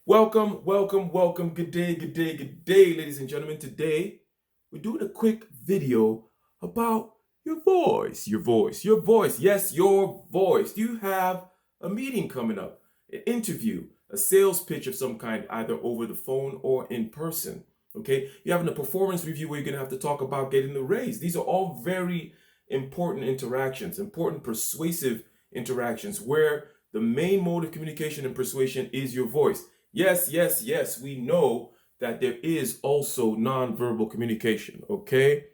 Welcome, welcome, welcome. Good day, good day, good day, ladies and gentlemen. Today, we're doing a quick video about your voice. Your voice, your voice. Yes, your voice. You have a meeting coming up, an interview, a sales pitch of some kind, either over the phone or in person. Okay, you're having a performance review where you're going to have to talk about getting the raise. These are all very important interactions, important persuasive interactions where the main mode of communication and persuasion is your voice. Yes, yes, yes, we know that there is also nonverbal communication, okay?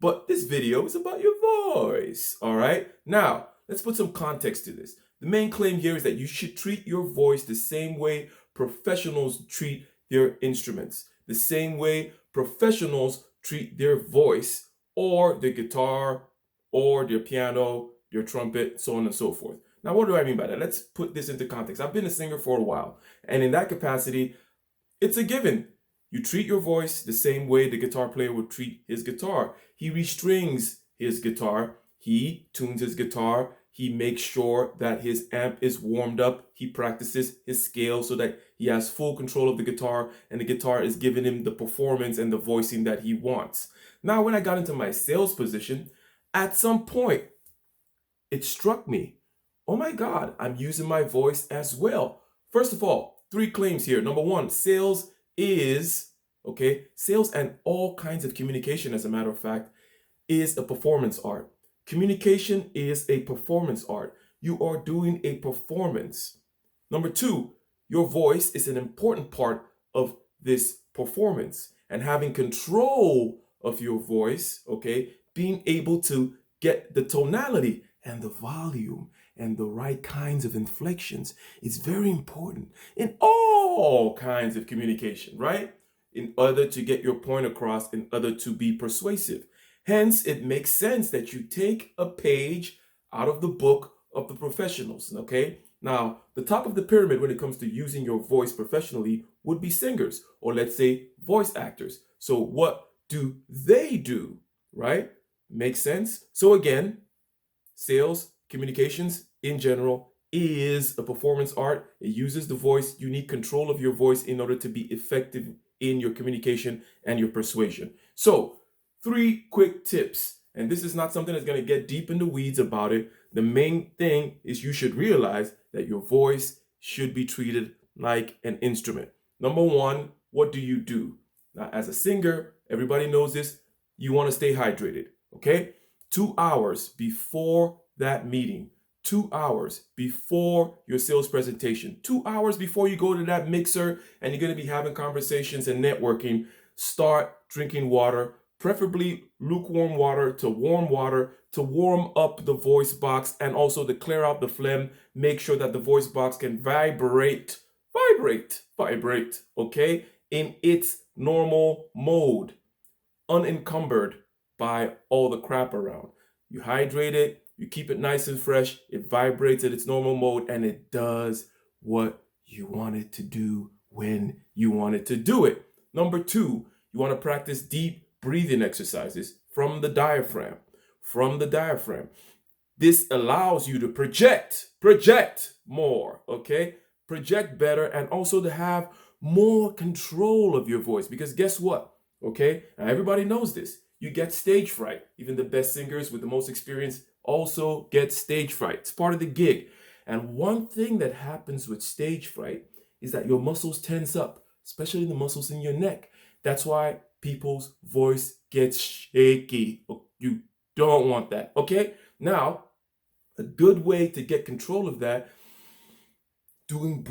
But this video is about your voice, all right? Now, let's put some context to this. The main claim here is that you should treat your voice the same way professionals treat their instruments, the same way professionals treat their voice or their guitar or their piano, their trumpet, so on and so forth. Now, what do I mean by that? Let's put this into context. I've been a singer for a while, and in that capacity, it's a given. You treat your voice the same way the guitar player would treat his guitar. He restrings his guitar, he tunes his guitar, he makes sure that his amp is warmed up, he practices his scale so that he has full control of the guitar, and the guitar is giving him the performance and the voicing that he wants. Now, when I got into my sales position, at some point, it struck me, oh my God, I'm using my voice as well. First of all, three claims here. Number one, sales is, sales and all kinds of communication, as a matter of fact, is a performance art. Communication is a performance art. You are doing a performance. Number two, your voice is an important part of this performance. And having control of your voice, being able to get the tonality and the volume and the right kinds of inflections is very important in all kinds of communication, right? In order to get your point across, in order to be persuasive. Hence, it makes sense that you take a page out of the book of the professionals, okay? Now, the top of the pyramid when it comes to using your voice professionally would be singers, or let's say voice actors. So what do they do, right? Makes sense? So again, sales, communications in general is a performance art. It uses the voice. You need control of your voice in order to be effective in your communication and your persuasion. So, three quick tips. And this is not something that's going to get deep in the weeds about it. The main thing is you should realize that your voice should be treated like an instrument. Number one, what do you do? Now, as a singer, everybody knows this, you want to stay hydrated, okay? 2 hours before that meeting, 2 hours before your sales presentation, 2 hours before you go to that mixer and you're going to be having conversations and networking, start drinking water, preferably lukewarm water to warm up the voice box and also to clear out the phlegm. Make sure that the voice box can vibrate, okay, in its normal mode, unencumbered by all the crap around. You hydrate it, you keep it nice and fresh, it vibrates at its normal mode, and it does what you want it to do when you want it to do it. Number two, you want to practice deep breathing exercises from the diaphragm. This allows you to project more, okay? Project better, and also to have more control of your voice. Because guess what? Okay, now everybody knows this. You get stage fright. Even the best singers with the most experience also get stage fright. It's part of the gig. And one thing that happens with stage fright is that your muscles tense up, especially the muscles in your neck. That's why people's voice gets shaky. You don't want that, okay? Now, a good way to get control of that, doing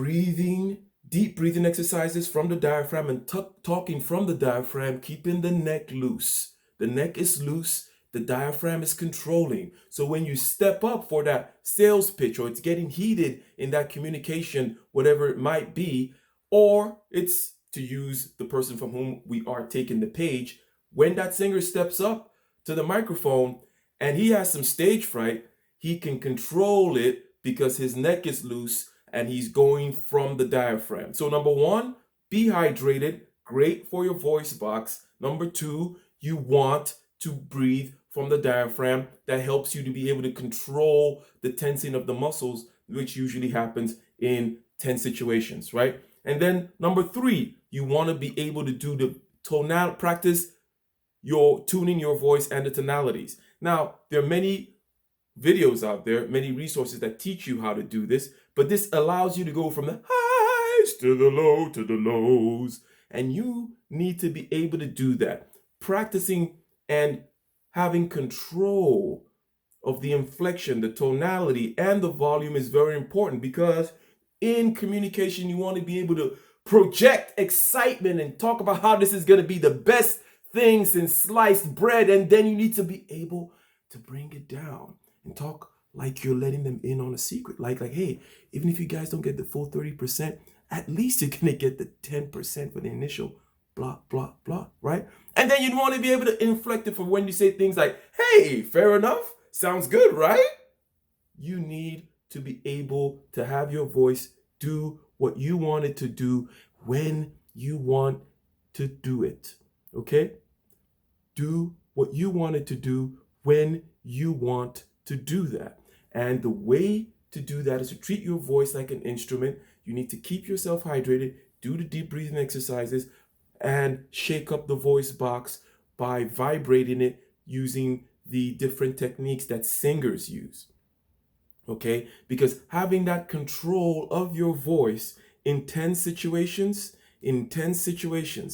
deep breathing exercises from the diaphragm and talking from the diaphragm, keeping the neck loose. The neck is loose, the diaphragm is controlling. So when you step up for that sales pitch, or it's getting heated in that communication, whatever it might be, or it's to use the person from whom we are taking the page, when that singer steps up to the microphone and he has some stage fright, he can control it because his neck is loose and he's going from the diaphragm. So number one, be hydrated, great for your voice box. Number two, you want to breathe from the diaphragm. That helps you to be able to control the tensing of the muscles, which usually happens in tense situations, right? And then number 3, you want to be able to do the practice your tuning your voice and the tonalities. Now, there are many videos out there, many resources that teach you how to do this, but this allows you to go from the highs to the lows, and you need to be able to do that. Practicing and having control of the inflection, the tonality, and the volume is very important, because in communication, you want to be able to project excitement and talk about how this is going to be the best thing since sliced bread, and then you need to be able to bring it down and talk like you're letting them in on a secret. Like, hey, even if you guys don't get the full 30%, at least you're going to get the 10% for the initial blah, blah, blah, right? And then you'd want to be able to inflect it for when you say things like, hey, fair enough, sounds good, right? You need to be able to have your voice do what you want it to do when you want to do it, okay? Do what you want it to do when you want to do that. And the way to do that is to treat your voice like an instrument. You need to keep yourself hydrated, do the deep breathing exercises, and shake up the voice box by vibrating it using the different techniques that singers use. Okay? Because having that control of your voice in tense situations,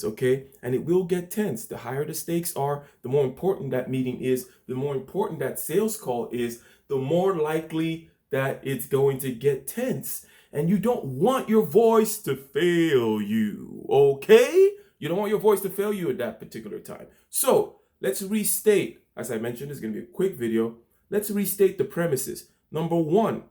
okay? And it will get tense. The higher the stakes are, the more important that meeting is, the more important that sales call is, the more likely that it's going to get tense. And you don't want your voice to fail you, okay? You don't want your voice to fail you at that particular time. So let's restate. As I mentioned, it's going to be a quick video. Let's restate the premises. Number 1,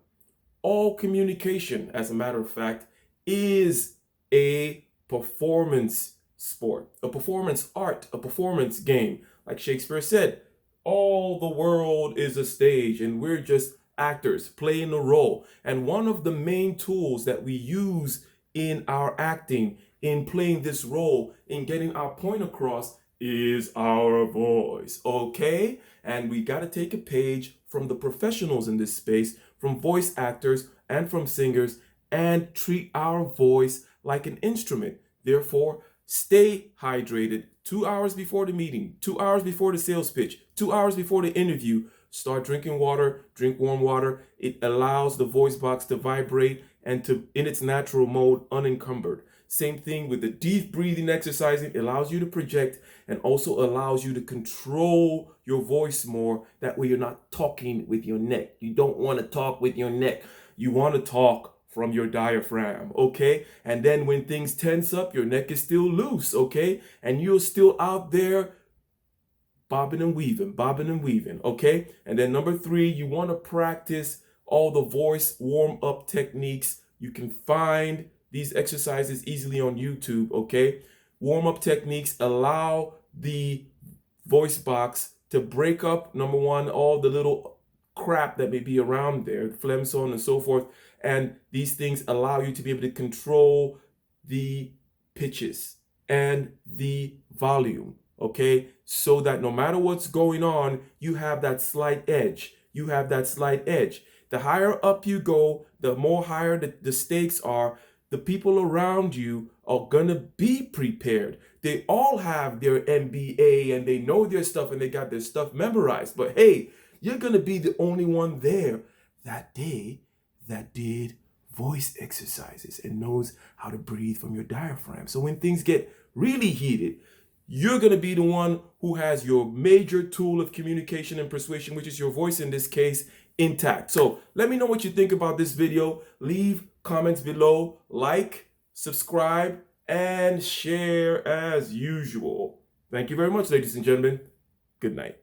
all communication, as a matter of fact, is a performance sport, a performance art, a performance game. Like Shakespeare said, all the world is a stage and we're just actors playing a role. And one of the main tools that we use in our acting, in playing this role, in getting our point across, is our voice, okay? And we got to take a page from the professionals in this space, from voice actors and from singers, and treat our voice like an instrument. Therefore, stay hydrated 2 hours before the meeting, 2 hours before the sales pitch, 2 hours before the interview. Start drinking water, drink warm water. It allows the voice box to vibrate and to, in its natural mode, unencumbered. Same thing with the deep breathing exercising. It allows you to project and also allows you to control your voice more. That way you're not talking with your neck. You don't want to talk with your neck. You want to talk from your diaphragm, okay? And then when things tense up, your neck is still loose, okay? And you're still out there bobbing and weaving, okay? And then number 3, you want to practice all the voice warm-up techniques. You can find these exercises easily on YouTube, okay? Warm-up techniques allow the voice box to break up, number 1, all the little crap that may be around there, phlegm, so on and so forth. And these things allow you to be able to control the pitches and the volume, okay? So that no matter what's going on, you have that slight edge. You have that slight edge. The higher up you go, the more higher the stakes are. The people around you are gonna be prepared. They all have their MBA and they know their stuff and they got their stuff memorized. But hey, you're gonna be the only one there that day that did voice exercises and knows how to breathe from your diaphragm. So when things get really heated, you're going to be the one who has your major tool of communication and persuasion, which is your voice in this case, intact. So let me know what you think about this video. Leave comments below, like, subscribe, and share as usual. Thank you very much, ladies and gentlemen. Good night.